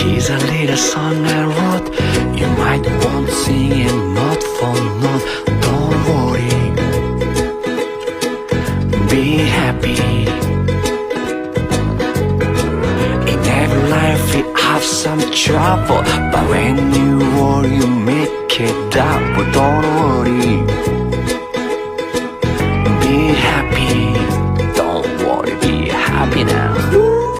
Here's a little song I wrote. You might want to sing it note for note. Don't worry, be happy. In every life we have some trouble, but when you worry you make it up. But don't worry, be happy. Don't worry, be happy now.